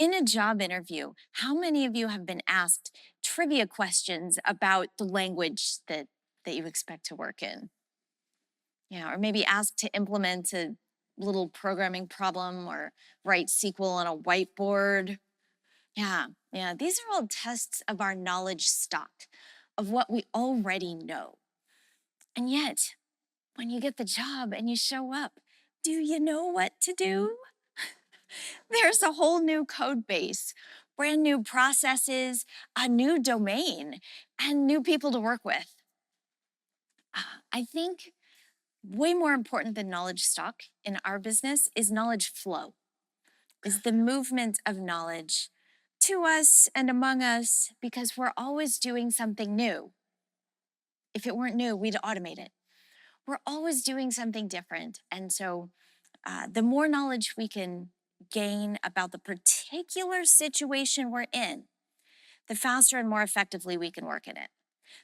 In a job interview, how many of you have been asked trivia questions about the language that you expect to work in? Yeah, or maybe asked to implement a little programming problem or write SQL on a whiteboard. Yeah, these are all tests of our knowledge stock, of what we already know. And yet, when you get the job and you show up, do you know what to do? There's a whole new code base, brand new processes, a new domain, and new people to work with. I think way more important than knowledge stock in our business is knowledge flow, is the movement of knowledge to us and among us because we're always doing something new. If it weren't new, we'd automate it. We're always doing something different. And so the more knowledge we can gain about the particular situation we're in, the faster and more effectively we can work in it.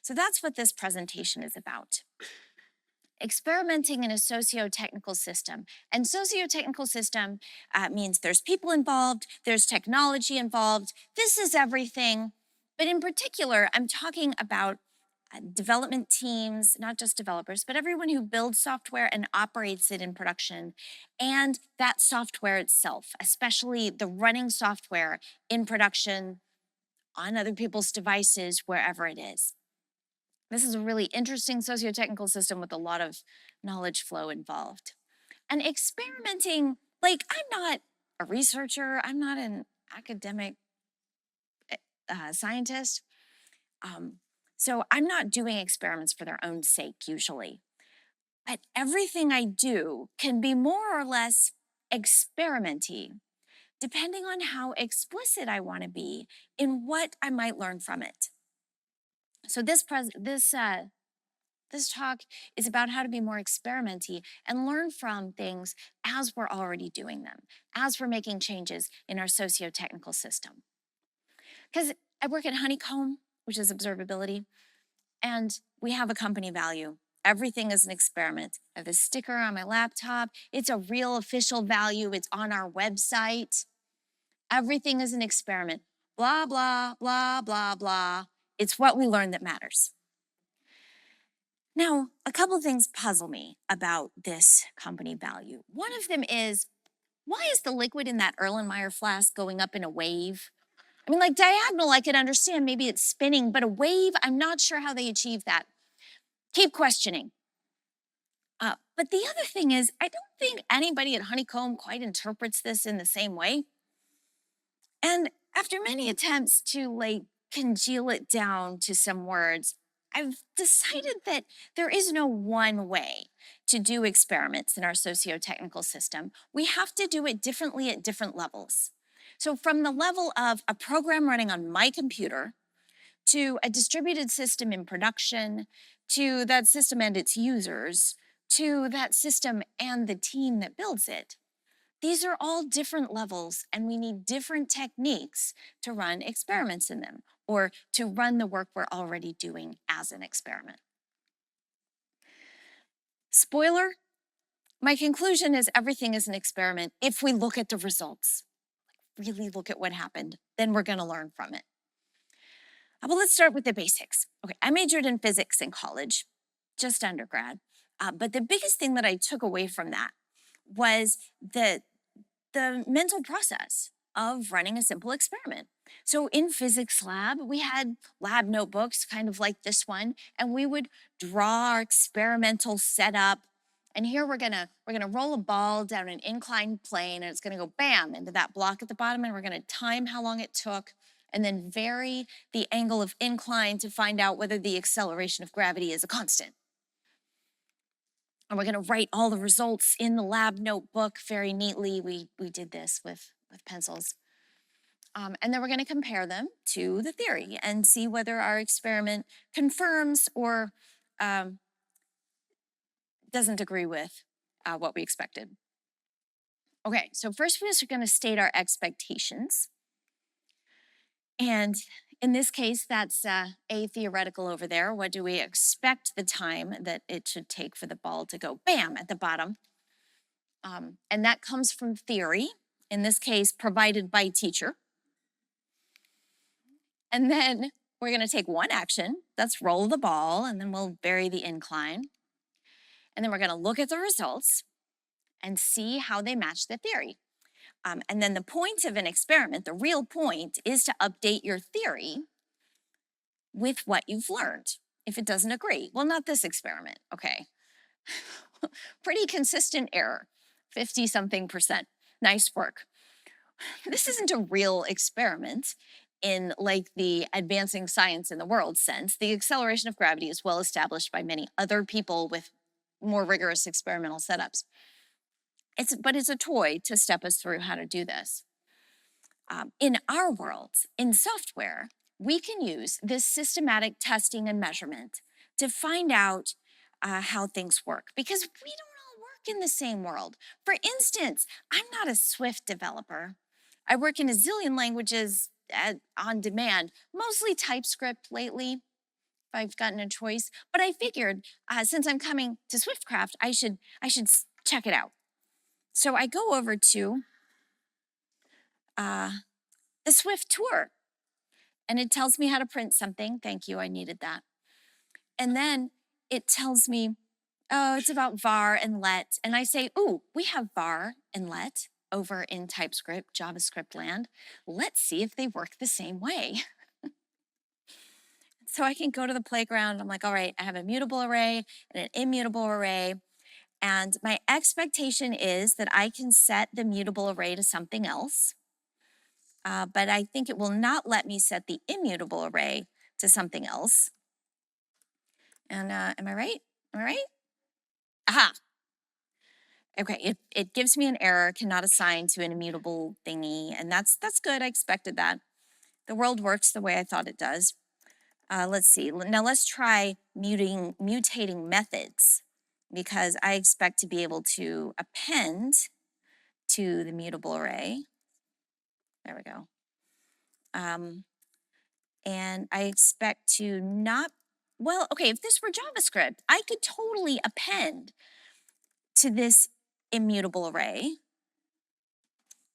So that's what this presentation is about. Experimenting in a socio-technical system. And socio-technical system means there's people involved, there's technology involved, this is everything. But in particular, I'm talking about development teams, not just developers, but everyone who builds software and operates it in production, and that software itself, especially the running software in production on other people's devices, wherever it is. This is a really interesting socio-technical system with a lot of knowledge flow involved. And experimenting, like, I'm not a researcher, I'm not an academic scientist. So I'm not doing experiments for their own sake usually. But everything I do can be more or less experimenty, depending on how explicit I want to be in what I might learn from it. So this talk is about how to be more experimenty and learn from things as we're already doing them, as we're making changes in our socio-technical system. Because I work at Honeycomb, which is observability, and we have a company value. Everything is an experiment. I have a sticker on my laptop. It's a real official value. It's on our website. Everything is an experiment. Blah, blah, blah, blah, blah. It's what we learn that matters. Now, a couple of things puzzle me about this company value. One of them is, why is the liquid in that Erlenmeyer flask going up in a wave? I mean, like diagonal, I could understand, maybe it's spinning, but a wave, I'm not sure how they achieve that. Keep questioning. But the other thing is, I don't think anybody at Honeycomb quite interprets this in the same way. And after many attempts to congeal it down to some words, I've decided that there is no one way to do experiments in our socio-technical system. We have to do it differently at different levels. So from the level of a program running on my computer, to a distributed system in production, to that system and its users, to that system and the team that builds it. These are all different levels, and we need different techniques to run experiments in them, or to run the work we're already doing as an experiment. Spoiler, my conclusion is everything is an experiment if we look at the results. Really look at what happened, then we're going to learn from it. Well, let's start with the basics. Okay, I majored in physics in college, just undergrad. But the biggest thing that I took away from that was the mental process of running a simple experiment. So in physics lab, we had lab notebooks, kind of like this one, and we would draw our experimental setup. And here we're gonna roll a ball down an inclined plane, and it's gonna go bam into that block at the bottom, and we're gonna time how long it took, and then vary the angle of incline to find out whether the acceleration of gravity is a constant. And we're going to write all the results in the lab notebook very neatly. We did this with pencils. And then we're going to compare them to the theory and see whether our experiment confirms or doesn't agree with what we expected. Okay, so first we're just going to state our expectations. And in this case, that's a theoretical over there. What do we expect the time that it should take for the ball to go bam at the bottom? And that comes from theory, in this case, provided by teacher. And then we're going to take one action, that's roll the ball, and then we'll vary the incline. And then we're going to look at the results and see how they match the theory. And then the point of an experiment, the real point, is to update your theory with what you've learned. If it doesn't agree, well, not this experiment, okay. Pretty consistent error, 50-something%. Nice work. This isn't a real experiment in like the advancing science in the world sense. The acceleration of gravity is well established by many other people with more rigorous experimental setups. But it's a toy to step us through how to do this. In our world, in software, we can use this systematic testing and measurement to find out how things work, because we don't all work in the same world. For instance, I'm not a Swift developer. I work in a zillion languages on demand, mostly TypeScript lately, if I've gotten a choice. But I figured since I'm coming to SwiftCraft, I should check it out. So I go over to the Swift tour, and it tells me how to print something. Thank you, I needed that. And then it tells me, oh, it's about var and let. And I say, ooh, we have var and let over in TypeScript, JavaScript land. Let's see if they work the same way. So I can go to the playground. I'm like, all right, I have a mutable array and an immutable array. And my expectation is that I can set the mutable array to something else. But I think it will not let me set the immutable array to something else. And am I right? Am I right? Aha. Okay, it gives me an error, cannot assign to an immutable thingy, and that's good. I expected that. The world works the way I thought it does. Let's see. Now let's try mutating methods, because I expect to be able to append to the mutable array. There we go. And I expect to not, well, okay, if this were JavaScript, I could totally append to this immutable array.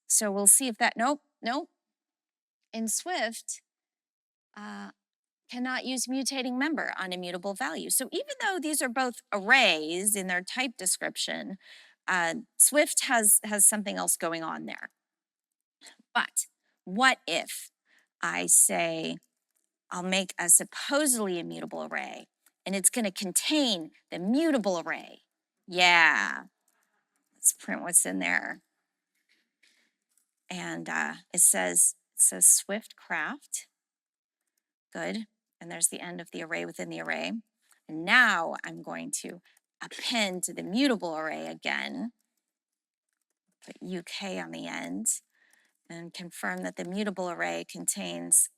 So we'll see if that, nope. In Swift, cannot use mutating member on immutable value. So even though these are both arrays in their type description, Swift has something else going on there. But what if I say, I'll make a supposedly immutable array, and it's going to contain the mutable array? Yeah, let's print what's in there. And it says SwiftCraft. Good. And there's the end of the array within the array. And now I'm going to append to the mutable array again, put UK on the end, and confirm that the mutable array contains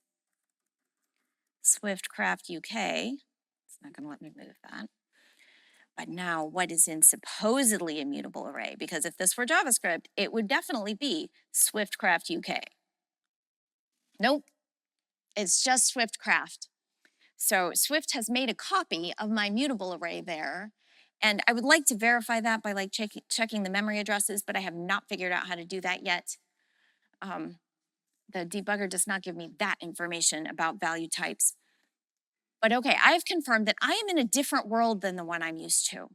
SwiftCraft UK. It's not going to let me move that. But now what is in supposedly immutable array? Because if this were JavaScript, it would definitely be SwiftCraft UK. Nope, it's just SwiftCraft. So Swift has made a copy of my mutable array there. And I would like to verify that by like checking the memory addresses, but I have not figured out how to do that yet. The debugger does not give me that information about value types. But okay, I've confirmed that I am in a different world than the one I'm used to.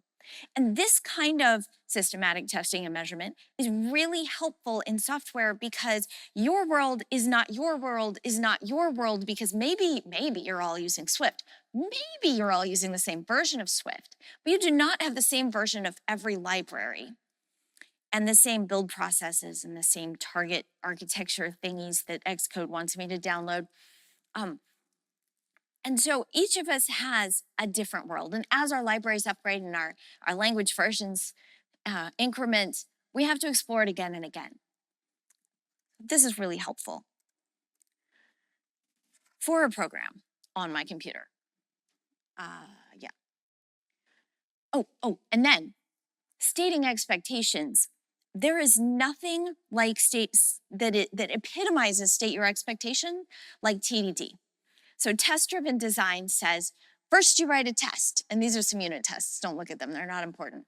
And this kind of systematic testing and measurement is really helpful in software, because your world is not your world is not your world, because maybe you're all using Swift. Maybe you're all using the same version of Swift, but you do not have the same version of every library and the same build processes and the same target architecture thingies that Xcode wants me to download. And so each of us has a different world. And as our libraries upgrade and our language versions increment, we have to explore it again and again. This is really helpful for a program on my computer. Yeah. Oh, and then stating expectations. There is nothing like that epitomizes state your expectation like TDD. So test-driven design says, first you write a test, and these are some unit tests. Don't look at them, they're not important.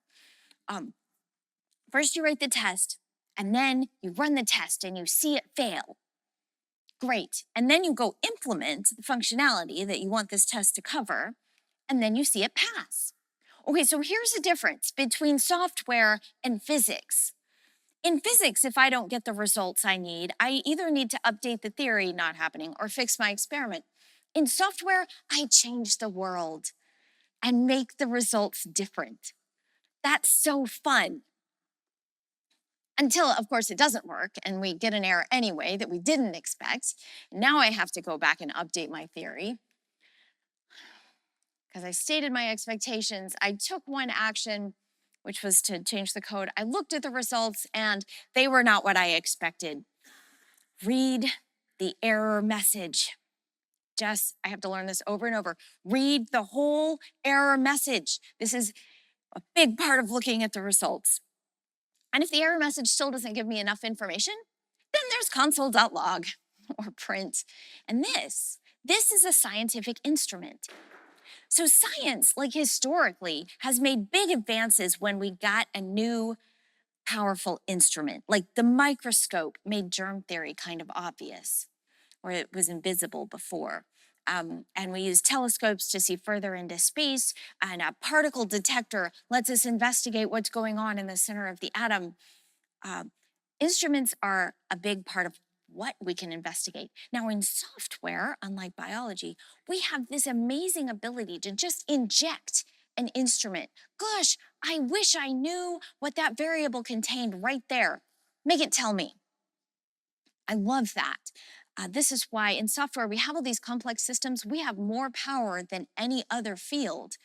First you write the test, and then you run the test and you see it fail. Great. And then you go implement the functionality that you want this test to cover, and then you see it pass. Okay, so here's the difference between software and physics. In physics, if I don't get the results I need, I either need to update the theory, not happening, or fix my experiment. In software, I change the world and make the results different. That's so fun. Until, of course, it doesn't work and we get an error anyway that we didn't expect. Now I have to go back and update my theory because I stated my expectations. I took one action, which was to change the code. I looked at the results and they were not what I expected. Read the error message. Jess, I have to learn this over and over. Read the whole error message. This is a big part of looking at the results. And if the error message still doesn't give me enough information, then there's console.log or print. And this is a scientific instrument. So science, like historically, has made big advances when we got a new powerful instrument. Like the microscope made germ theory kind of obvious, or it was invisible before. And we use telescopes to see further into space, and a particle detector lets us investigate what's going on in the center of the atom. Instruments are a big part of what we can investigate. Now, in software, unlike biology, we have this amazing ability to just inject an instrument. Gosh, I wish I knew what that variable contained right there. Make it tell me. I love that. This is why in software, we have all these complex systems. We have more power than any other field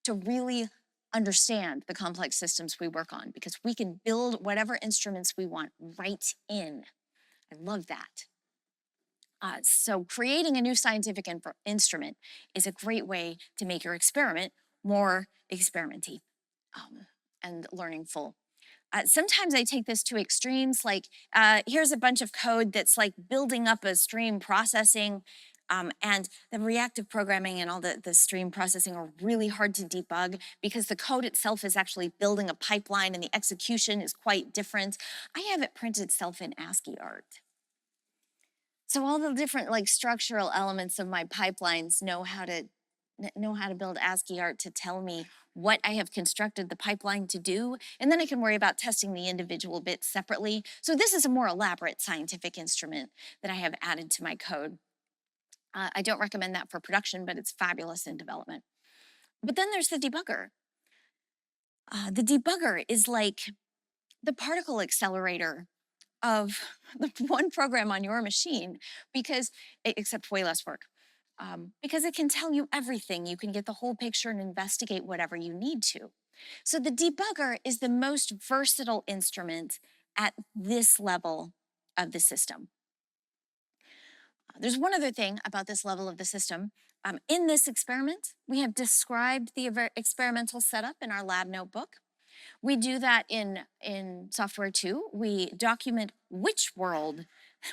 to really understand the complex systems we work on because we can build whatever instruments we want right in. I love that. So creating a new scientific instrument is a great way to make your experiment more experimenty and learningful. Sometimes I take this to extremes, like here's a bunch of code that's like building up a stream processing, and the reactive programming and all the stream processing are really hard to debug because the code itself is actually building a pipeline and the execution is quite different. I have it print itself in ASCII art. So all the different like structural elements of my pipelines know how to build ASCII art to tell me what I have constructed the pipeline to do, and then I can worry about testing the individual bits separately. So this is a more elaborate scientific instrument that I have added to my code. I don't recommend that for production, but it's fabulous in development. But then there's the debugger. The debugger is like the particle accelerator of the one program on your machine, because except way less work. Because it can tell you everything. You can get the whole picture and investigate whatever you need to. So the debugger is the most versatile instrument at this level of the system. There's one other thing about this level of the system. In this experiment, we have described the experimental setup in our lab notebook. We do that in software too. We document which world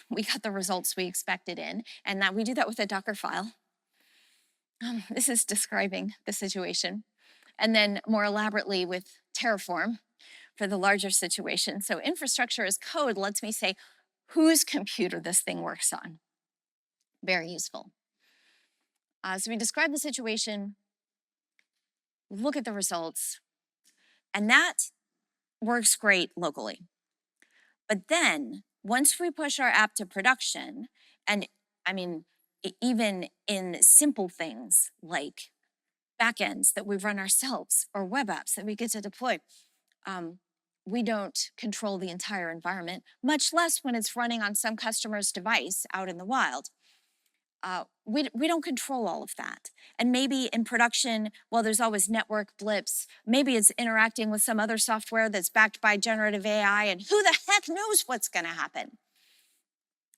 we got the results we expected in, and that we do that with a Docker file. This is describing the situation. And then more elaborately with Terraform for the larger situation. So infrastructure as code lets me say whose computer this thing works on. Very useful. So we describe the situation, look at the results, and that works great locally. But then once we push our app to production, and I mean, even in simple things like backends that we run ourselves or web apps that we get to deploy, we don't control the entire environment, much less when it's running on some customer's device out in the wild. We don't control all of that. And maybe in production, well, there's always network blips. Maybe it's interacting with some other software that's backed by generative AI, and who the heck knows what's going to happen?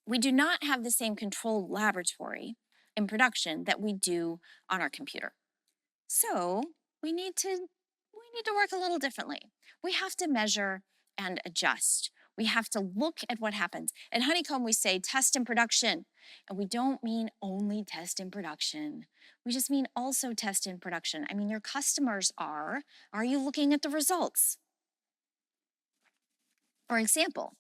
We do not have the same control laboratory in production that we do on our computer. So we need to work a little differently. We have to measure and adjust. We have to look at what happens. At Honeycomb, we say test in production. And we don't mean only test in production. We just mean also test in production. I mean, your customers are you looking at the results? For example,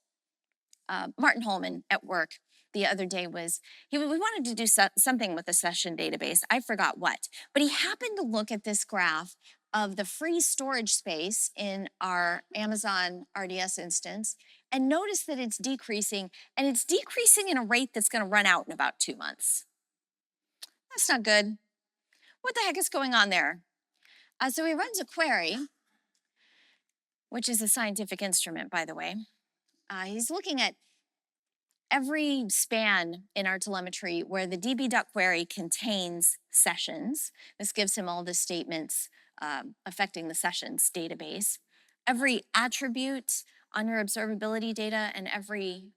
Martin Holman at work the other day was we wanted to do something with the session database. I forgot what, but he happened to look at this graph of the free storage space in our Amazon RDS instance and notice that it's decreasing, and it's decreasing in a rate that's going to run out in about 2 months. That's not good. What the heck is going on there? So he runs a query, which is a scientific instrument, by the way. He's looking at every span in our telemetry where the db.query contains sessions. This gives him all the statements affecting the sessions database. Every attribute on your observability data and every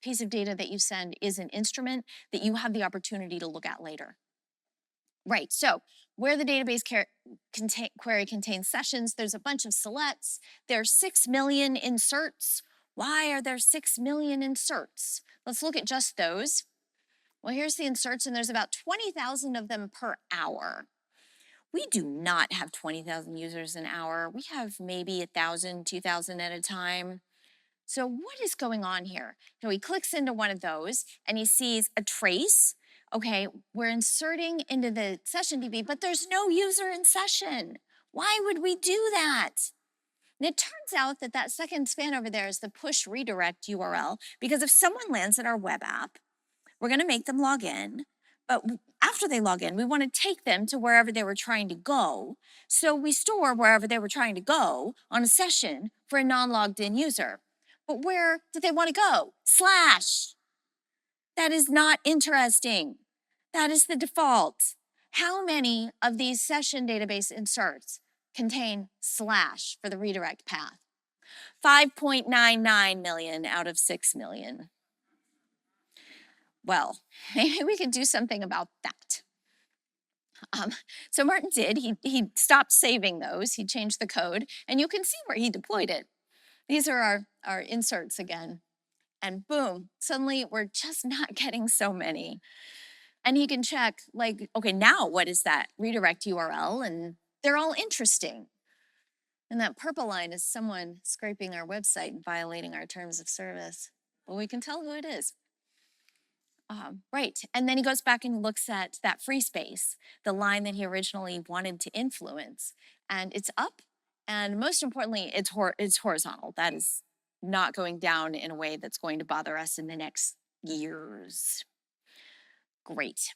piece of data that you send is an instrument that you have the opportunity to look at later. Right, so where the database query contains sessions, there's a bunch of selects. There's 6 million inserts. Why are there 6 million inserts? Let's look at just those. Well, here's the inserts, and there's about 20,000 of them per hour. We do not have 20,000 users an hour. We have maybe 1,000, 2,000 at a time. So what is going on here? So he clicks into one of those, and he sees a trace. Okay, we're inserting into the session DB, but there's no user in session. Why would we do that? And it turns out that that second span over there is the push redirect URL, because if someone lands in our web app, we're going to make them log in. But after they log in, we want to take them to wherever they were trying to go. So we store wherever they were trying to go on a session for a non-logged in user. But where did they want to go? /. That is not interesting. That is the default. How many of these session database inserts contain / for the redirect path? 5.99 million out of 6 million. Well, maybe we could do something about that. So Martin did. He stopped saving those. He changed the code, and you can see where he deployed it. These are our inserts again. And boom, suddenly we're just not getting so many. And he can check, like, okay, now what is that redirect URL? And they're all interesting. And that purple line is someone scraping our website and violating our terms of service. Well, we can tell who it is. Right, and then he goes back and looks at that free space, the line that he originally wanted to influence. And it's up, and most importantly, it's horizontal. That is not going down in a way that's going to bother us in the next years. Great.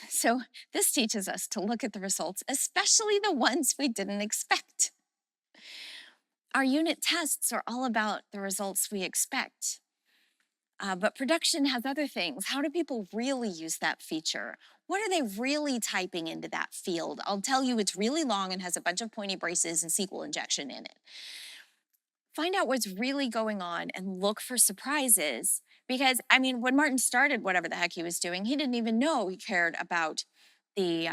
So this teaches us to look at the results, especially the ones we didn't expect. Our unit tests are all about the results we expect. But production has other things. How do people really use that feature? What are they really typing into that field? I'll tell you, it's really long and has a bunch of pointy braces and SQL injection in it. Find out what's really going on and look for surprises. Because, I mean, when Martin started whatever the heck he was doing, he didn't even know he cared about the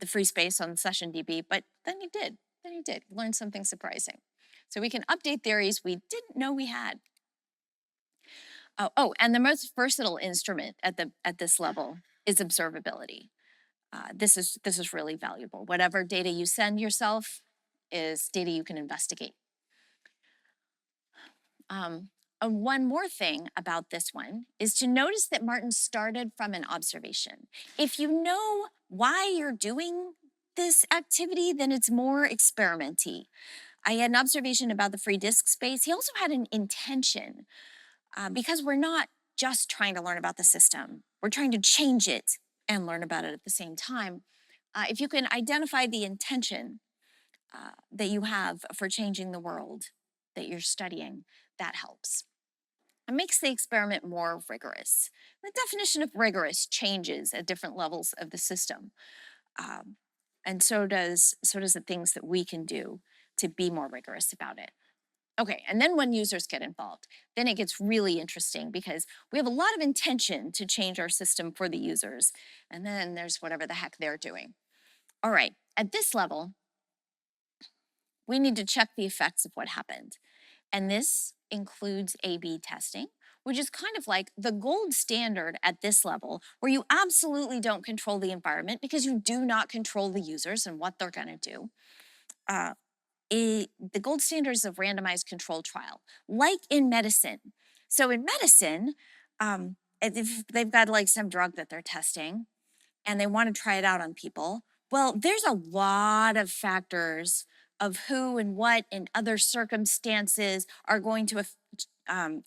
free space on Session DB, but then he did. He learned something surprising. So we can update theories we didn't know we had. And the most versatile instrument at this level is observability. This is really valuable. Whatever data you send yourself is data you can investigate. One more thing about this one is to notice that Martin started from an observation. If you know why you're doing this activity, then it's more experimenty. I had an observation about the free disk space. He also had an intention. Because we're not just trying to learn about the system, we're trying to change it and learn about it at the same time. If you can identify the intention that you have for changing the world that you're studying, that helps. It makes the experiment more rigorous. The definition of rigorous changes at different levels of the system. And so does the things that we can do to be more rigorous about it. Okay, and then when users get involved, then it gets really interesting because we have a lot of intention to change our system for the users, and then there's whatever the heck they're doing. All right, at this level, we need to check the effects of what happened. And this includes A/B testing, which is kind of like the gold standard at this level, where you absolutely don't control the environment because you do not control the users and what they're gonna do. The gold standard is a randomized control trial. Like in medicine, So in medicine, if they've got like some drug that they're testing and they want to try it out on people, well, there's a lot of factors of who and what and other circumstances are going to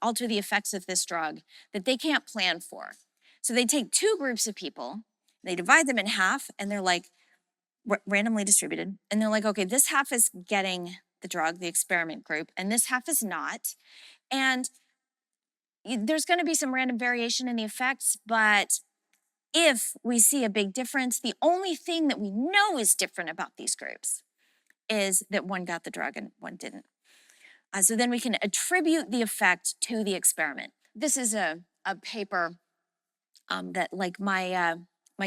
alter the effects of this drug that they can't plan for. So they take two groups of people, they divide them in half, and they're like randomly distributed. And they're like, okay, this half is getting the drug, the experiment group, and this half is not. And there's going to be some random variation in the effects, but if we see a big difference, the only thing that we know is different about these groups is that one got the drug and one didn't. So then we can attribute the effect to the experiment. This is a paper that like my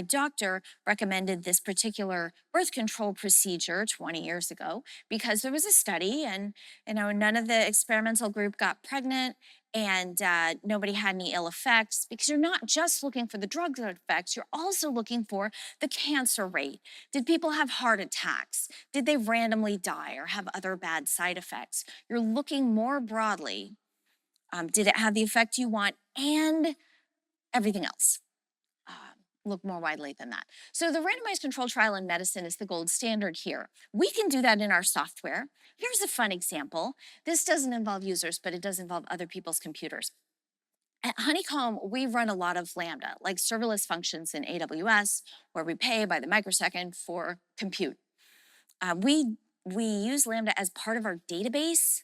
doctor recommended this particular birth control procedure 20 years ago because there was a study and none of the experimental group got pregnant and nobody had any ill effects because you're not just looking for the drug effects, you're also looking for the cancer rate. Did people have heart attacks? Did they randomly die or have other bad side effects? You're looking more broadly. Did it have the effect you want and everything else? Look more widely than that. So the randomized controlled trial in medicine is the gold standard here. We can do that in our software. Here's a fun example. This doesn't involve users, but it does involve other people's computers. At Honeycomb, we run a lot of Lambda, like serverless functions in AWS, where we pay by the microsecond for compute. We use Lambda as part of our database.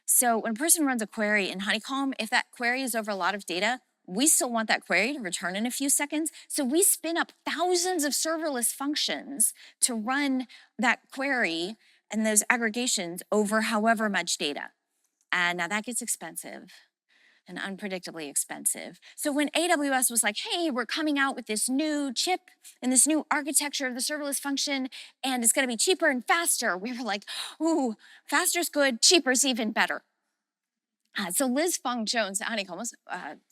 So when a person runs a query in Honeycomb, if that query is over a lot of data, we still want that query to return in a few seconds. So we spin up thousands of serverless functions to run that query and those aggregations over however much data. And now that gets expensive and unpredictably expensive. So when AWS was like, hey, we're coming out with this new chip and this new architecture of the serverless function, and it's gonna be cheaper and faster, we were like, ooh, faster's good, cheaper's even better. So Liz Fong Jones at Honeycomb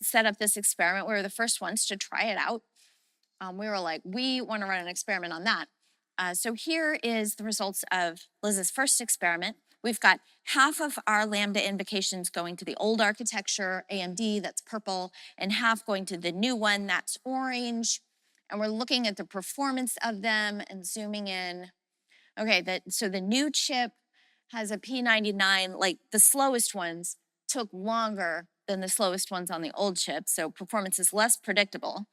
set up this experiment. We were the first ones to try it out. We were like, we want to run an experiment on that. So here is the results of Liz's first experiment. We've got half of our Lambda invocations going to the old architecture, AMD, that's purple, and half going to the new one, that's orange. And we're looking at the performance of them and zooming in. Okay, so the new chip has a P99, like the slowest ones took longer than the slowest ones on the old chip, so performance is less predictable.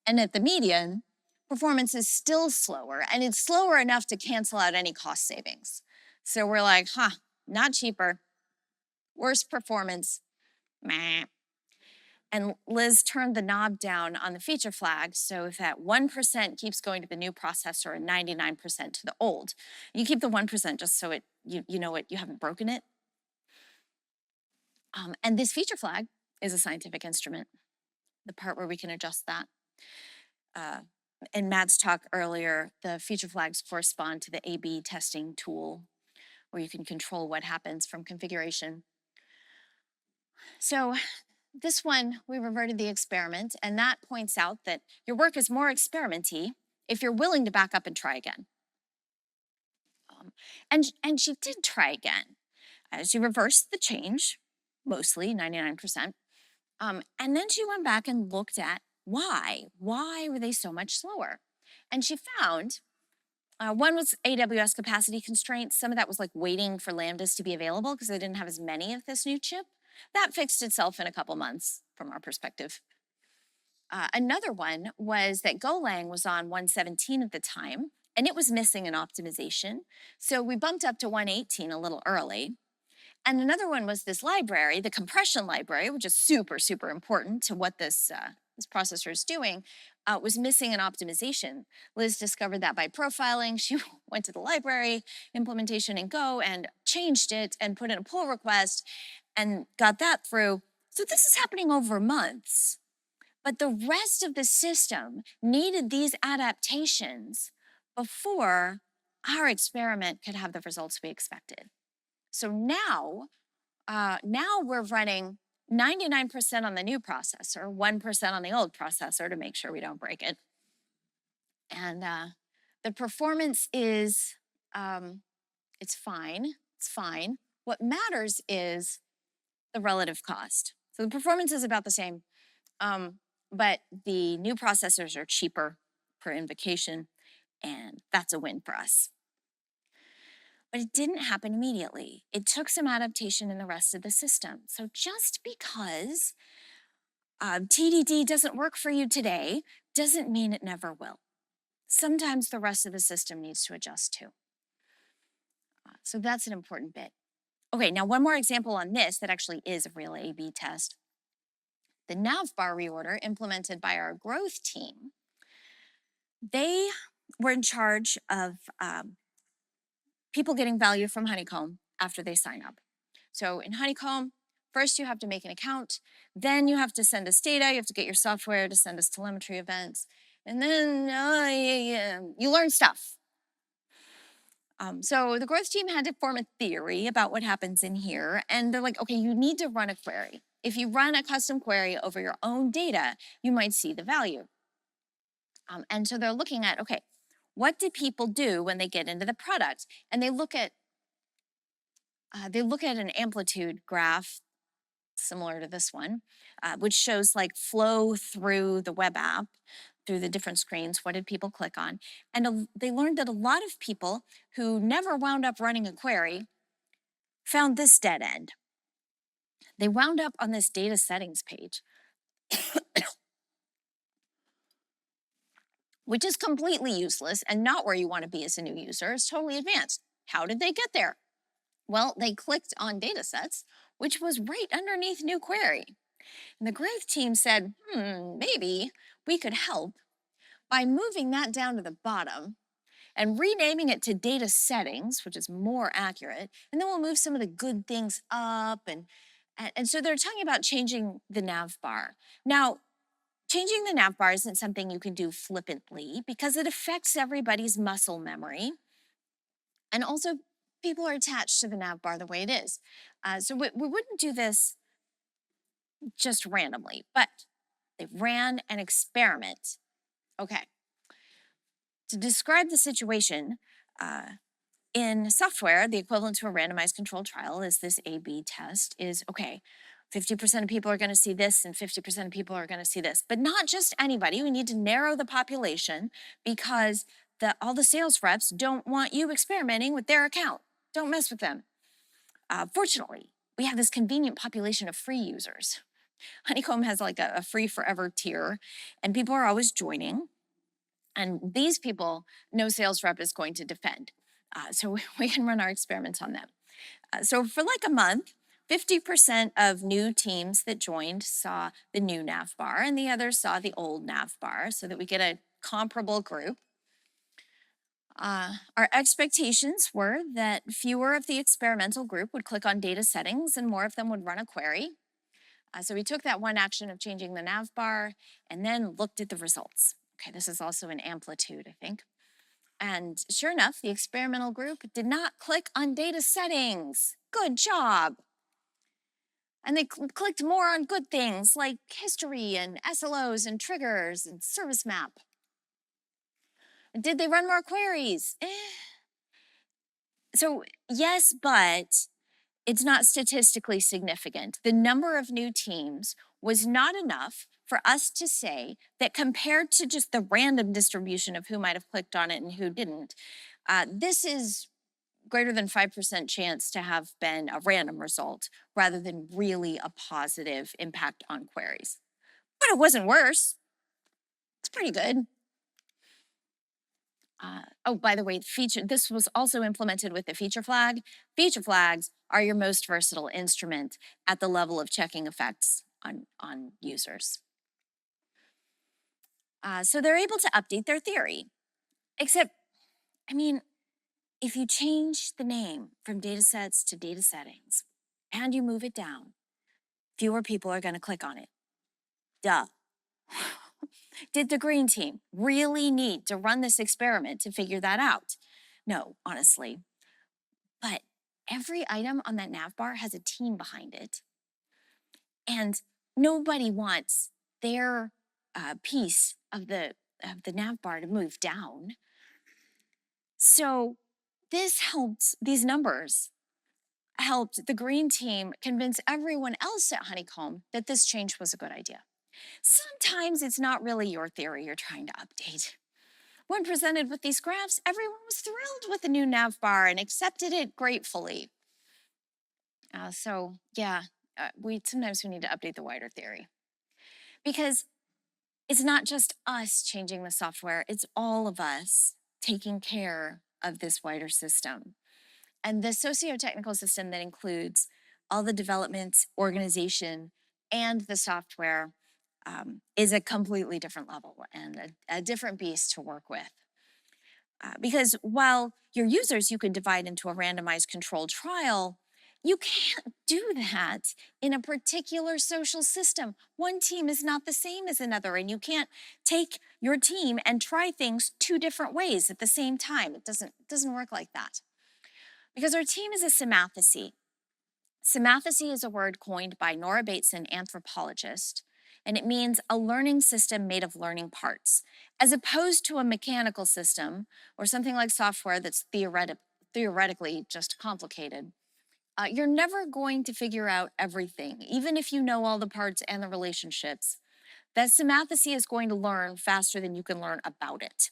And at the median, performance is still slower, and it's slower enough to cancel out any cost savings. So we're like, not cheaper, worse performance, meh. And Liz turned the knob down on the feature flag so that 1% keeps going to the new processor and 99% to the old. You keep the 1% just so you know you haven't broken it. And this feature flag is a scientific instrument, the part where we can adjust that. In Matt's talk earlier, the feature flags correspond to the A/B testing tool, where you can control what happens from configuration. So this one, we reverted the experiment, and that points out that your work is more experimenty if you're willing to back up and try again. And she did try again. She reversed the change, mostly 99%. And then she went back and looked at why. Why were they so much slower? And she found one was AWS capacity constraints. Some of that was like waiting for Lambdas to be available because they didn't have as many of this new chip. That fixed itself in a couple months from our perspective. Another one was that Golang was on 117 at the time, and it was missing an optimization. So we bumped up to 118 a little early. And another one was this library, the compression library, which is super, super important to what this processor is doing, was missing an optimization. Liz discovered that by profiling. She went to the library implementation in Go and changed it and put in a pull request and got that through. So this is happening over months. But the rest of the system needed these adaptations before our experiment could have the results we expected. So now we're running 99% on the new processor, 1% on the old processor to make sure we don't break it. And the performance is, it's fine. What matters is the relative cost. So the performance is about the same, but the new processors are cheaper per invocation, and that's a win for us. But it didn't happen immediately. It took some adaptation in the rest of the system. So just because TDD doesn't work for you today doesn't mean it never will. Sometimes the rest of the system needs to adjust too. So that's an important bit. Okay, now one more example on this that actually is a real A/B test. The navbar reorder implemented by our growth team, they were in charge of people getting value from Honeycomb after they sign up. So in Honeycomb, first you have to make an account, then you have to send us data, you have to get your software to send us telemetry events, and then you learn stuff. So the growth team had to form a theory about what happens in here, and they're like, okay, you need to run a query. If you run a custom query over your own data, you might see the value. And so they're looking at, okay, what do people do when they get into the product? And they look at an amplitude graph similar to this one, which shows like flow through the web app, through the different screens. What did people click on? And they learned that a lot of people who never wound up running a query found this dead end. They wound up on this data settings page, which is completely useless and not where you want to be as a new user. It's totally advanced. How did they get there? Well, they clicked on data sets, which was right underneath new query. And the growth team said, maybe we could help by moving that down to the bottom and renaming it to data settings, which is more accurate. And then we'll move some of the good things up. And so they're talking about changing the nav bar. Now, changing the nav bar isn't something you can do flippantly because it affects everybody's muscle memory. And also, people are attached to the nav bar the way it is. So we wouldn't do this just randomly, but they ran an experiment. Okay. To describe the situation, in software, the equivalent to a randomized controlled trial is this A/B test is, okay, 50% of people are going to see this and 50% of people are going to see this, but not just anybody. We need to narrow the population because all the sales reps don't want you experimenting with their account. Don't mess with them. Fortunately, we have this convenient population of free users. Honeycomb has like a free forever tier, and people are always joining. And these people, no sales rep is going to defend. So we can run our experiments on them. So for like a month, 50% of new teams that joined saw the new nav bar and the others saw the old nav bar so that we get a comparable group. Our expectations were that fewer of the experimental group would click on data settings and more of them would run a query. So we took that one action of changing the nav bar and then looked at the results. Okay, this is also an amplitude, I think. And sure enough, the experimental group did not click on data settings. Good job. And they clicked more on good things like history and SLOs and triggers and service map. And did they run more queries? So yes, but it's not statistically significant. The number of new teams was not enough for us to say that compared to just the random distribution of who might have clicked on it and who didn't, this is greater than 5% chance to have been a random result rather than really a positive impact on queries. But it wasn't worse. It's pretty good. Oh, by the way, this was also implemented with the feature flag. Feature flags are your most versatile instrument at the level of checking effects on users. So they're able to update their theory. Except, I mean, if you change the name from data sets to data settings and you move it down, fewer people are going to click on it. Duh. Did the green team really need to run this experiment to figure that out? No, honestly. But every item on that nav bar has a team behind it. And nobody wants their piece of the nav bar to move down. So this helps, these numbers helped the green team convince everyone else at Honeycomb that this change was a good idea. Sometimes it's not really your theory you're trying to update. When presented with these graphs, everyone was thrilled with the new nav bar and accepted it gratefully. We sometimes need to update the wider theory, because it's not just us changing the software, it's all of us taking care of this wider system. And the socio-technical system that includes all the development, organization, and the software is a completely different level and a different beast to work with. Because while your users you could divide into a randomized controlled trial, you can't do that in a particular social system. One team is not the same as another, and you can't take your team and try things two different ways at the same time. It doesn't work like that. Because our team is a symathesy. Symathesy is a word coined by Nora Bateson, anthropologist, and it means a learning system made of learning parts, as opposed to a mechanical system or something like software that's theoretically just complicated. You're never going to figure out everything, even if you know all the parts and the relationships. That symathesy is going to learn faster than you can learn about it,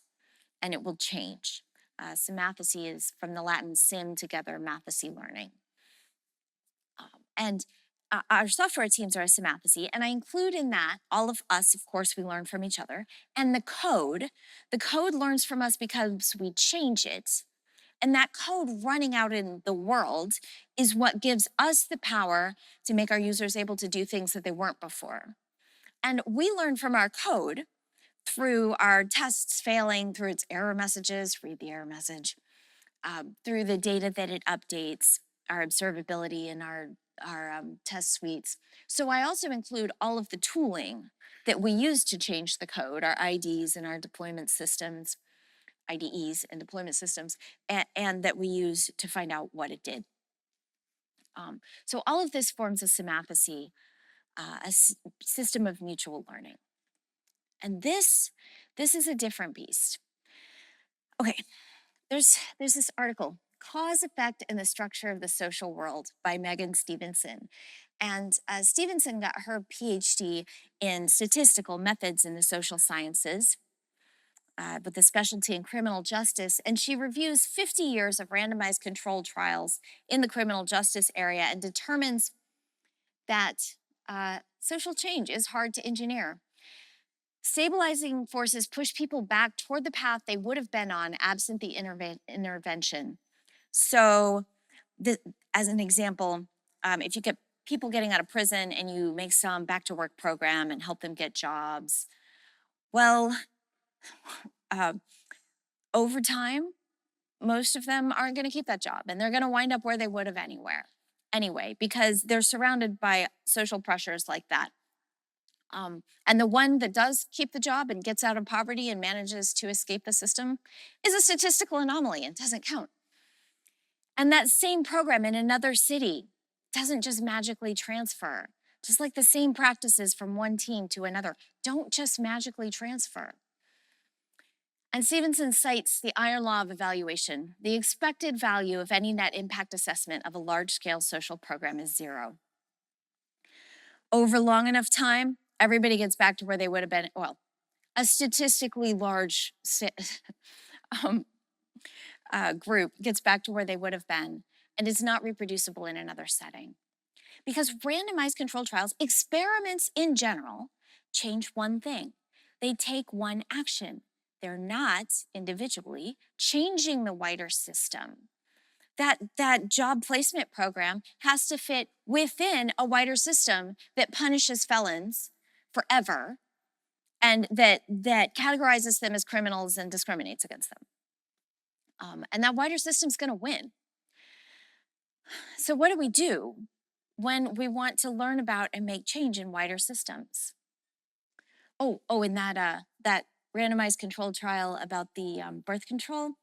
and it will change. Symathesy is from the Latin sim, together, mathesy, learning. And our software teams are a symathesy, and I include in that all of us, of course, we learn from each other, and the code learns from us because we change it. And that code running out in the world is what gives us the power to make our users able to do things that they weren't before. And we learn from our code through our tests failing, through its error messages, read the error message, through the data that it updates, our observability and our test suites. So I also include all of the tooling that we use to change the code, our IDs and our deployment systems, IDEs and deployment systems, and that we use to find out what it did. So all of this forms a symathesy, system of mutual learning. And this is a different beast. Okay, there's this article, Cause, Effect, and the Structure of the Social World by Megan Stevenson. And Stevenson got her PhD in statistical methods in the social sciences, with a specialty in criminal justice, and she reviews 50 years of randomized controlled trials in the criminal justice area and determines that social change is hard to engineer. Stabilizing forces push people back toward the path they would have been on absent the intervention. So, as an example, if you get people getting out of prison and you make some back to work program and help them get jobs, well, over time, most of them aren't going to keep that job, and they're going to wind up where they would have anyway, because they're surrounded by social pressures like that. And the one that does keep the job and gets out of poverty and manages to escape the system is a statistical anomaly and doesn't count. And that same program in another city doesn't just magically transfer. Just like the same practices from one team to another don't just magically transfer. And Stevenson cites the iron law of evaluation. The expected value of any net impact assessment of a large-scale social program is 0. Over long enough time, everybody gets back to where they would have been. Well, a statistically large group gets back to where they would have been and is not reproducible in another setting. Because randomized controlled trials, experiments in general, change one thing. They take one action. They're not individually changing the wider system. That job placement program has to fit within a wider system that punishes felons forever and that categorizes them as criminals and discriminates against them. And that wider system's going to win. So what do we do when we want to learn about and make change in wider systems? And that randomized controlled trial about the birth control,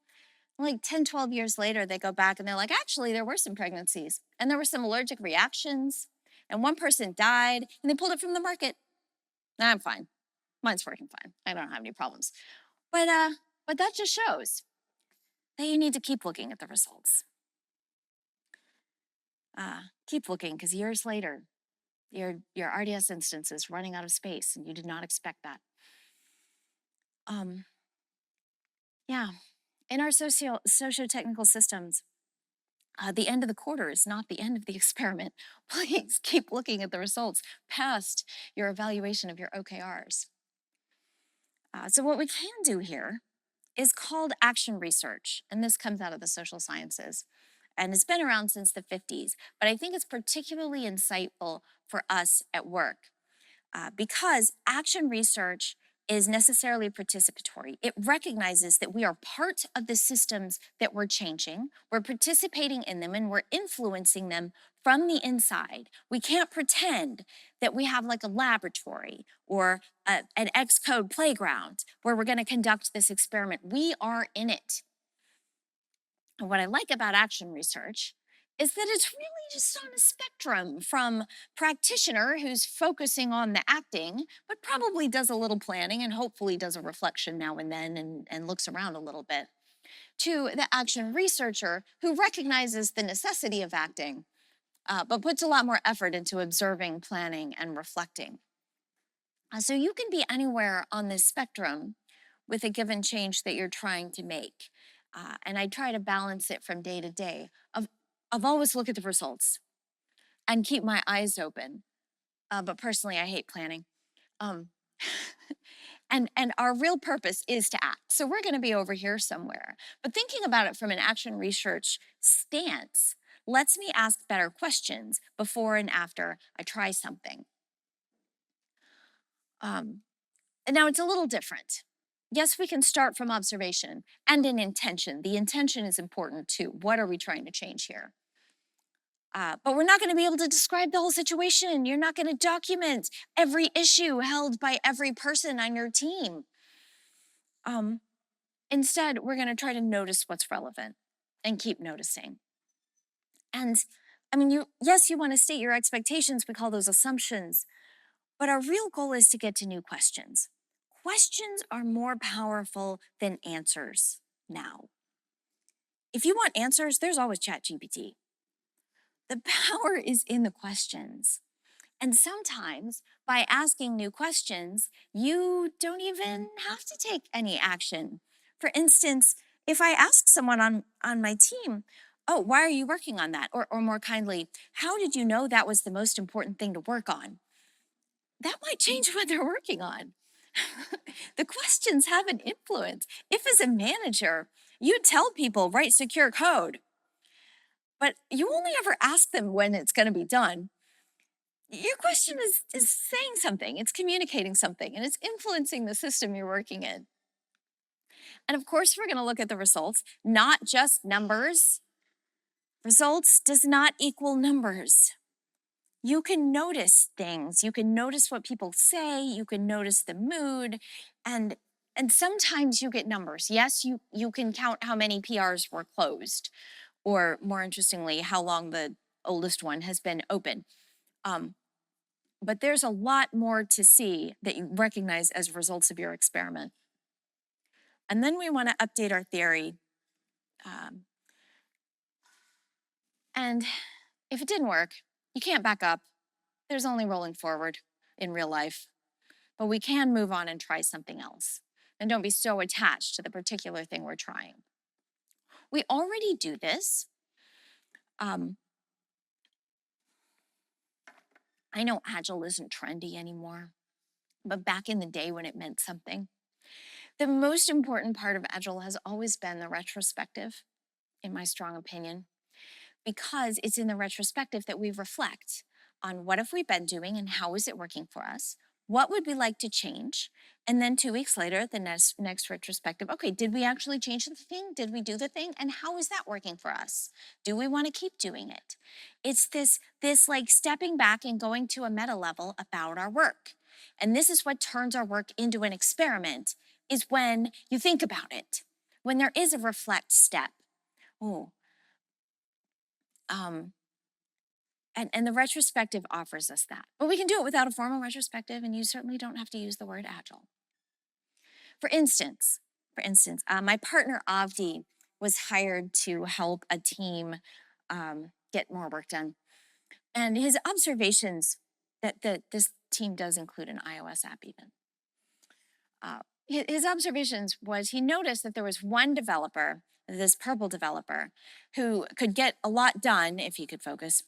like 10, 12 years later, they go back and they're like, actually, there were some pregnancies and there were some allergic reactions and one person died and they pulled it from the market. Nah, I'm fine. Mine's working fine. I don't have any problems. But that just shows that you need to keep looking at the results. Keep looking, because years later, your RDS instance is running out of space, and you did not expect that. Um, yeah, in our socio-technical systems, the end of the quarter is not the end of the experiment. Please keep looking at the results past your evaluation of your OKRs. So what we can do here is called action research, and this comes out of the social sciences. And it's been around since the 50s, but I think it's particularly insightful for us at work because action research is necessarily participatory. It recognizes that we are part of the systems that we're changing, we're participating in them, and we're influencing them from the inside. We can't pretend that we have like a laboratory or an Xcode playground where we're going to conduct this experiment. We are in it. And what I like about action research is that it's really just on a spectrum from practitioner who's focusing on the acting, but probably does a little planning and hopefully does a reflection now and then and looks around a little bit, to the action researcher who recognizes the necessity of acting, but puts a lot more effort into observing, planning, and reflecting. So you can be anywhere on this spectrum with a given change that you're trying to make. And I try to balance it from day to day of always look at the results and keep my eyes open. But personally, I hate planning. Um, and our real purpose is to act. So we're going to be over here somewhere. But thinking about it from an action research stance lets me ask better questions before and after I try something. And now it's a little different. Yes, we can start from observation and an intention. The intention is important too. What are we trying to change here? But we're not going to be able to describe the whole situation. You're not going to document every issue held by every person on your team. Instead, we're going to try to notice what's relevant and keep noticing. And I mean, you want to state your expectations. We call those assumptions. But our real goal is to get to new questions. Questions are more powerful than answers now. If you want answers, there's always ChatGPT. The power is in the questions. And sometimes by asking new questions, you don't even have to take any action. For instance, if I ask someone on my team, oh, why are you working on that? Or more kindly, how did you know that was the most important thing to work on? That might change what they're working on. The questions have an influence. If as a manager, you tell people write secure code, but you only ever ask them when it's going to be done, your question is saying something, it's communicating something, and it's influencing the system you're working in. And of course, we're going to look at the results, not just numbers. Results does not equal numbers. You can notice things. You can notice what people say. You can notice the mood. And sometimes you get numbers. Yes, you can count how many PRs were closed, or more interestingly, how long the oldest one has been open. But there's a lot more to see that you recognize as results of your experiment. And then we want to update our theory. And if it didn't work, you can't back up. There's only rolling forward in real life. But we can move on and try something else. And don't be so attached to the particular thing we're trying. We already do this. I know Agile isn't trendy anymore, but back in the day when it meant something, the most important part of Agile has always been the retrospective, in my strong opinion, because it's in the retrospective that we reflect on what have we been doing and how is it working for us? What would we like to change? And then 2 weeks later, the next retrospective, okay, did we actually change the thing? Did we do the thing? And how is that working for us? Do we want to keep doing it? It's this like stepping back and going to a meta level about our work. And this is what turns our work into an experiment, is when you think about it, when there is a reflect step. Oh, and the retrospective offers us that. But we can do it without a formal retrospective, and you certainly don't have to use the word Agile. For instance, my partner Avdi was hired to help a team get more work done. And his observations that this team does include an iOS app even. His observations was he noticed that there was one developer, this purple developer, who could get a lot done if he could focus,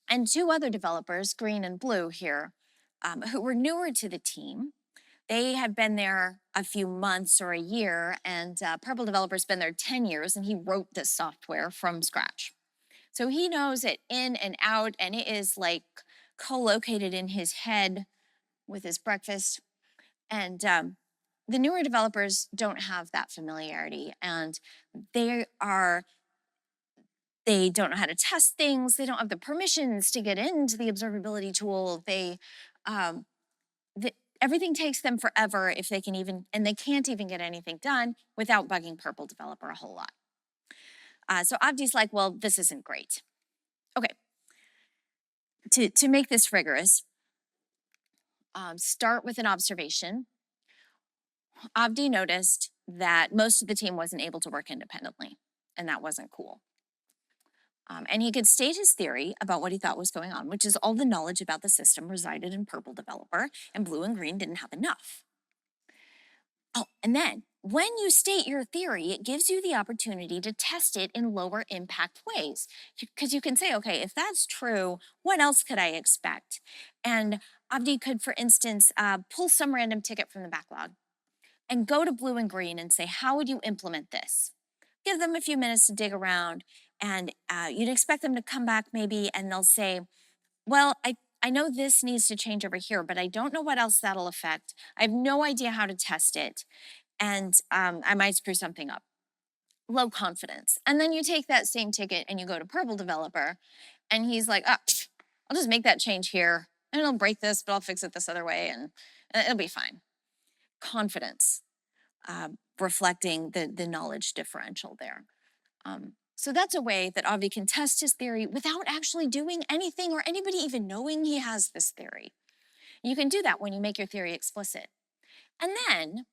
and two other developers, green and blue here, who were newer to the team. They had been there a few months or a year, and purple developer's been there 10 years, and he wrote this software from scratch. So he knows it in and out, and it is like co-located in his head with his breakfast. And the newer developers don't have that familiarity, and they don't know how to test things. They don't have the permissions to get into the observability tool. Um, everything takes them forever if they can even, and they can't even get anything done without bugging purple developer a whole lot. So Avdi's like, well, this isn't great. Okay, to make this rigorous, start with an observation. Avdi noticed that most of the team wasn't able to work independently, and that wasn't cool. And he could state his theory about what he thought was going on, which is all the knowledge about the system resided in purple developer, and blue and green didn't have enough. Oh, and then when you state your theory, it gives you the opportunity to test it in lower impact ways. Because you can say, okay, if that's true, what else could I expect? And Avdi could, for instance, pull some random ticket from the backlog and go to blue and green and say, how would you implement this? Give them a few minutes to dig around, and you'd expect them to come back maybe, and they'll say, well, I know this needs to change over here, but I don't know what else that'll affect. I have no idea how to test it, and I might screw something up. Low confidence. And then you take that same ticket and you go to purple developer, and he's like, I'll just make that change here, and it'll break this, but I'll fix it this other way, and it'll be fine. Confidence, reflecting the knowledge differential there. So that's a way that Avi can test his theory without actually doing anything or anybody even knowing he has this theory. You can do that when you make your theory explicit. And then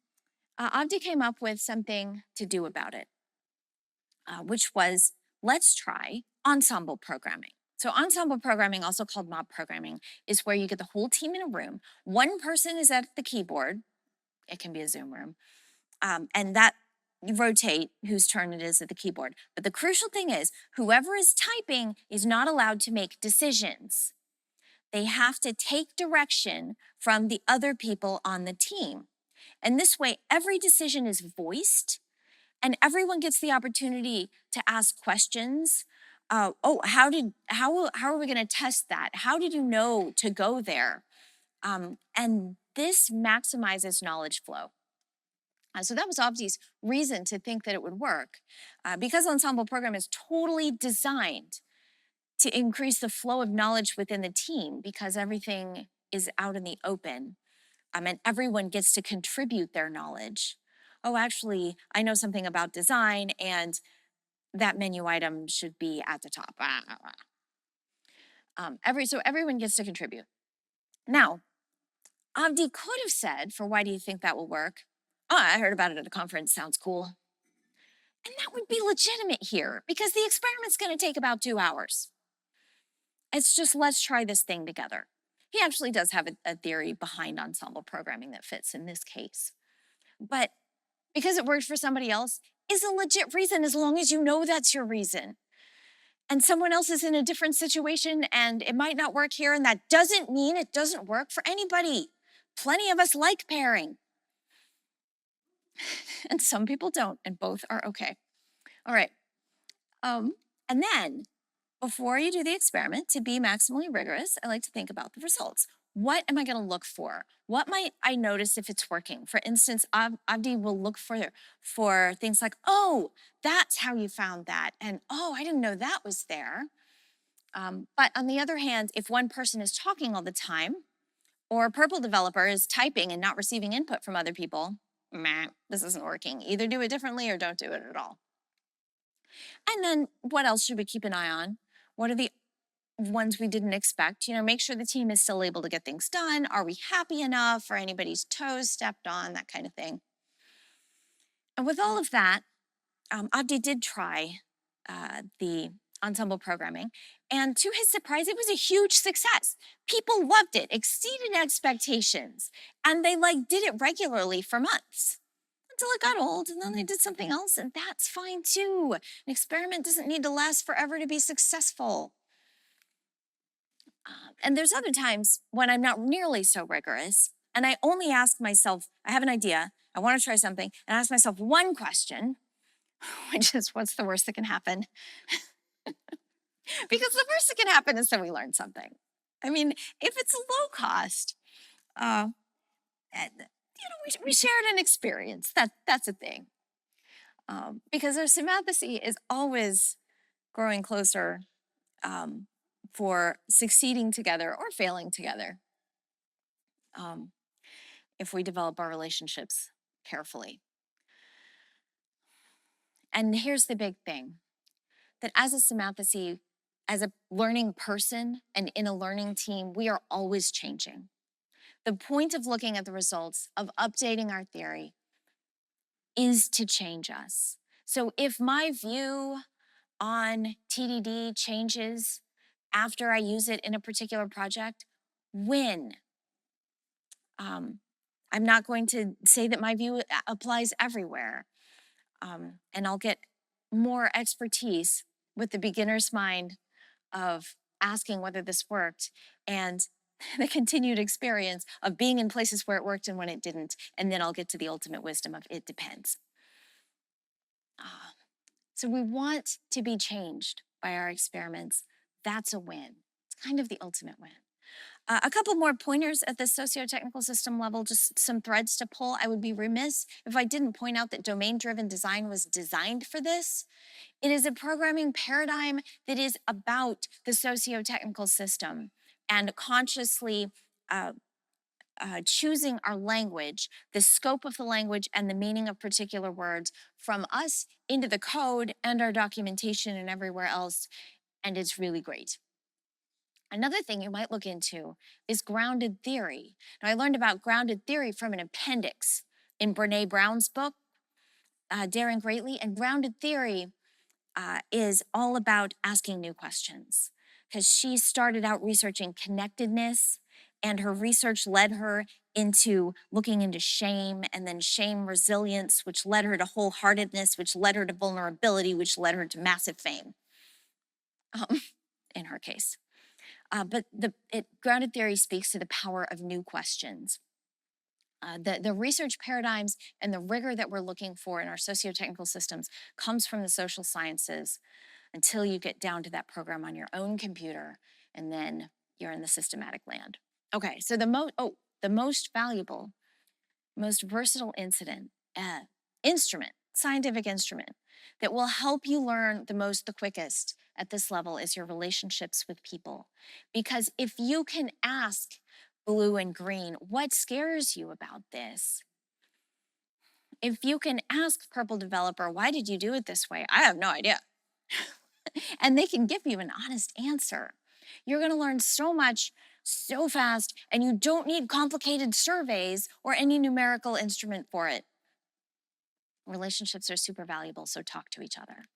Avdi came up with something to do about it, which was, let's try ensemble programming. So ensemble programming, also called mob programming, is where you get the whole team in a room. One person is at the keyboard. It can be a Zoom room. And that you rotate whose turn it is at the keyboard. But the crucial thing is, whoever is typing is not allowed to make decisions. They have to take direction from the other people on the team. And this way, every decision is voiced, and everyone gets the opportunity to ask questions. How are we going to test that? How did you know to go there? And this maximizes knowledge flow. So that was Avdi's reason to think that it would work, because ensemble program is totally designed to increase the flow of knowledge within the team, because everything is out in the open, and everyone gets to contribute their knowledge. Oh, actually, I know something about design, and that menu item should be at the top. So everyone gets to contribute. Now, Avdi could have said, for why do you think that will work? Oh, I heard about it at a conference, sounds cool. And that would be legitimate here, because the experiment's going to take about 2 hours. It's just, let's try this thing together. He actually does have a theory behind ensemble programming that fits in this case. But because it worked for somebody else is a legit reason, as long as you know that's your reason. And someone else is in a different situation and it might not work here, and that doesn't mean it doesn't work for anybody. Plenty of us like pairing. And some people don't, and both are okay. All right. And then, before you do the experiment, to be maximally rigorous, I like to think about the results. What am I going to look for? What might I notice if it's working? For instance, Avdi will look for things like, oh, that's how you found that. And oh, I didn't know that was there. But on the other hand, if one person is talking all the time, or a purple developer is typing and not receiving input from other people, this isn't working. Either do it differently or don't do it at all. And then what else should we keep an eye on? What are the ones we didn't expect? Make sure the team is still able to get things done. Are we happy enough? Are anybody's toes stepped on? That kind of thing. And with all of that, Avdi did try the ensemble programming. And to his surprise, it was a huge success. People loved it, exceeded expectations. And they did it regularly for months until it got old, and then they did something else, and that's fine too. An experiment doesn't need to last forever to be successful. And there's other times when I'm not nearly so rigorous, and I only ask myself, I have an idea, I want to try something, and I ask myself one question, which is, what's the worst that can happen? Because the worst that can happen is that we learn something. I mean, if it's low cost, we shared an experience. That's a thing. Because our symanthy is always growing closer for succeeding together or failing together if we develop our relationships carefully. And here's the big thing, that as a symanthy, as a learning person and in a learning team, we are always changing. The point of looking at the results, of updating our theory, is to change us. So if my view on TDD changes after I use it in a particular project, when? I'm not going to say that my view applies everywhere. And I'll get more expertise with the beginner's mind of asking whether this worked and the continued experience of being in places where it worked and when it didn't. And then I'll get to the ultimate wisdom of it depends. So we want to be changed by our experiments. That's a win. It's kind of the ultimate win. A couple more pointers at the socio-technical system level, just some threads to pull. I would be remiss if I didn't point out that domain-driven design was designed for this. It is a programming paradigm that is about the socio-technical system and consciously choosing our language, the scope of the language and the meaning of particular words from us into the code and our documentation and everywhere else, and it's really great. Another thing you might look into is grounded theory. Now, I learned about grounded theory from an appendix in Brene Brown's book, Daring Greatly, and grounded theory is all about asking new questions, because she started out researching connectedness, and her research led her into looking into shame, and then shame resilience, which led her to wholeheartedness, which led her to vulnerability, which led her to massive fame, in her case. But grounded theory speaks to the power of new questions. The research paradigms and the rigor that we're looking for in our socio-technical systems comes from the social sciences until you get down to that program on your own computer, and then you're in the systematic land. Okay, so the most valuable, most versatile scientific instrument that will help you learn the quickest at this level is your relationships with people. Because if you can ask blue and green, what scares you about this? If you can ask purple developer, why did you do it this way? I have no idea. And they can give you an honest answer. You're going to learn so much so fast, and you don't need complicated surveys or any numerical instrument for it. Relationships are super valuable, so talk to each other.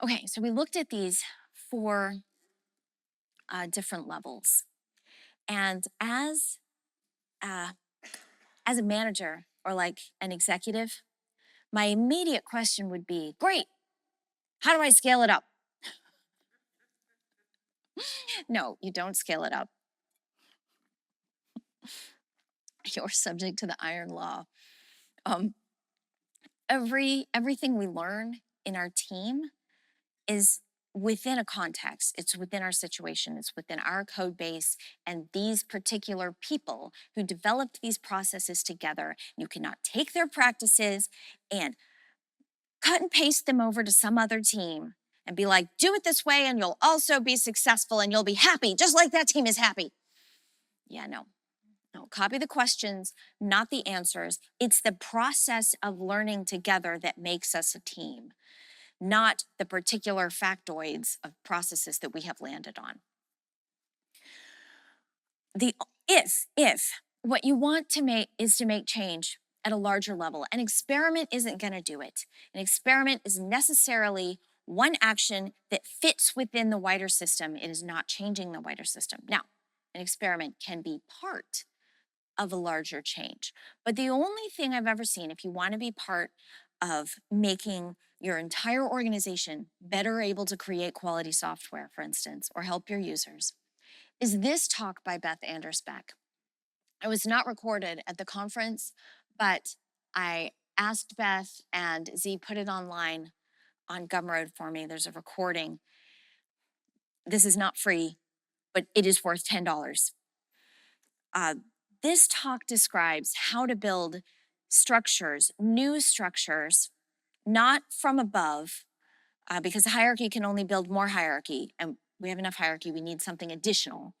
Okay, so we looked at these 4 different levels. And as a manager or like an executive, my immediate question would be, great, how do I scale it up? No, you don't scale it up. You're subject to the iron law. Everything we learn in our team is within a context. It's within our situation. It's within our code base and these particular people who developed these processes together. You cannot take their practices and cut and paste them over to some other team and be like, do it this way and you'll also be successful and you'll be happy, just like that team is happy. Yeah, no, copy the questions, not the answers. It's the process of learning together that makes us a team, not the particular factoids of processes that we have landed on. If what you want to make is to make change at a larger level, an experiment isn't going to do it. An experiment is necessarily one action that fits within the wider system. It is not changing the wider system. Now, an experiment can be part of a larger change. But the only thing I've ever seen, if you want to be part of making your entire organization better able to create quality software, for instance, or help your users, is this talk by Beth Andersbeck. It was not recorded at the conference, but I asked Beth and Z put it online on Gumroad for me. There's a recording. This is not free, but it is worth $10. This talk describes how to build structures, new structures, not from above, because hierarchy can only build more hierarchy, and we have enough hierarchy, we need something additional.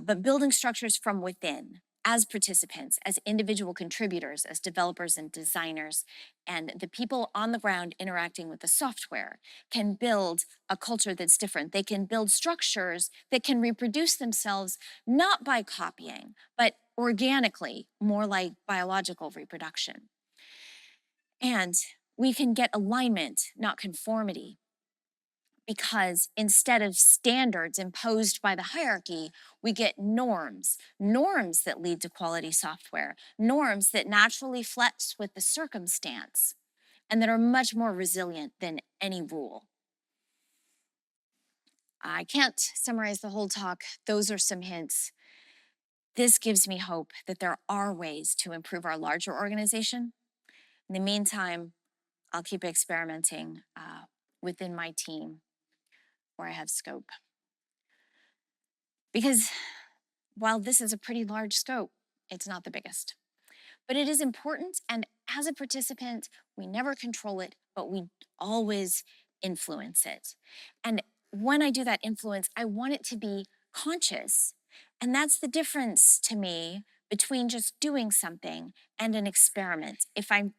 But building structures from within, as participants, as individual contributors, as developers and designers, and the people on the ground interacting with the software can build a culture that's different. They can build structures that can reproduce themselves, not by copying, but organically, more like biological reproduction. And we can get alignment, not conformity, because instead of standards imposed by the hierarchy, we get norms that lead to quality software, norms that naturally flex with the circumstance, and that are much more resilient than any rule. I can't summarize the whole talk. Those are some hints. This gives me hope that there are ways to improve our larger organization. In the meantime, I'll keep experimenting within my team where I have scope. Because while this is a pretty large scope, it's not the biggest. But it is important, and as a participant, we never control it, but we always influence it. And when I do that influence, I want it to be conscious. And that's the difference to me between just doing something and an experiment. If I'm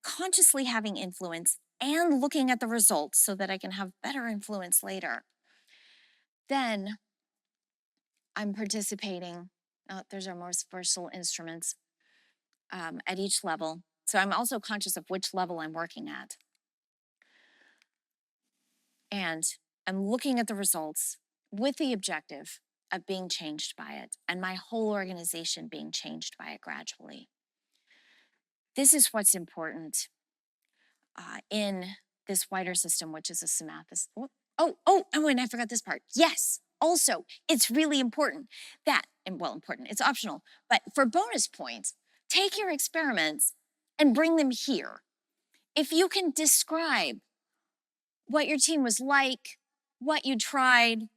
consciously having influence and looking at the results so that I can have better influence later, then I'm participating. There's our most versatile instruments at each level. So I'm also conscious of which level I'm working at. And I'm looking at the results with the objective of being changed by it and my whole organization being changed by it gradually. This is what's important in this wider system, which is a symathis. And I forgot this part. Yes, also, it's really important that, and well, important, it's optional, but for bonus points, take your experiments and bring them here. If you can describe what your team was like, what you tried,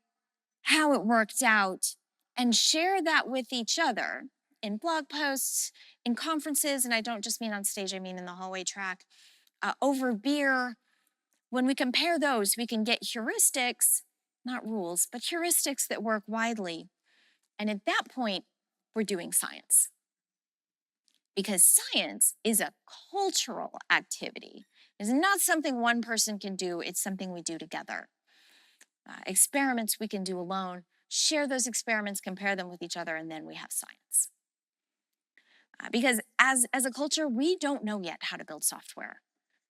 how it worked out, and share that with each other in blog posts, in conferences, and I don't just mean on stage, I mean in the hallway track, over beer. When we compare those, we can get heuristics, not rules, but heuristics that work widely. And at that point, we're doing science. Because science is a cultural activity. It's not something one person can do, it's something we do together. Experiments we can do alone, share those experiments, compare them with each other, and then we have science. Because as a culture, we don't know yet how to build software.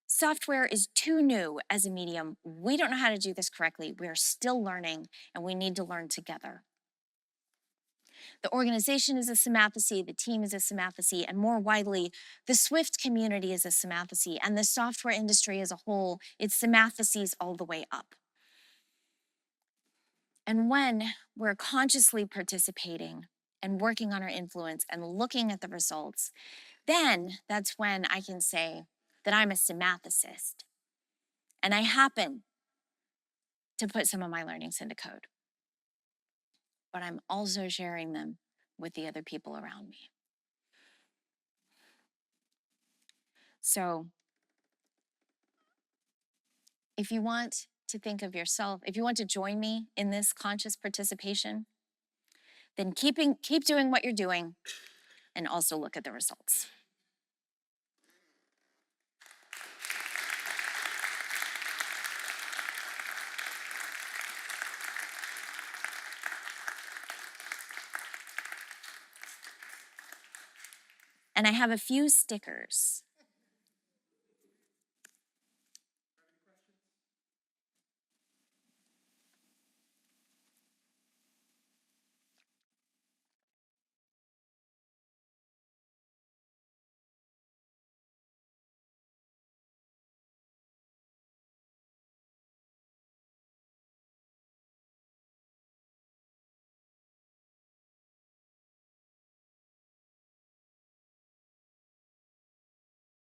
Software is too new as a medium. We don't know how to do this correctly. We are still learning, and we need to learn together. The organization is a symathesy, the team is a symathesy, and more widely, the Swift community is a symathesy, and the software industry as a whole, it's symatheses all the way up. And when we're consciously participating and working on our influence and looking at the results, then that's when I can say that I'm a symathesist. And I happen to put some of my learnings into code. But I'm also sharing them with the other people around me. So if you want to think of yourself, if you want to join me in this conscious participation, then keep doing what you're doing and also look at the results. And I have a few stickers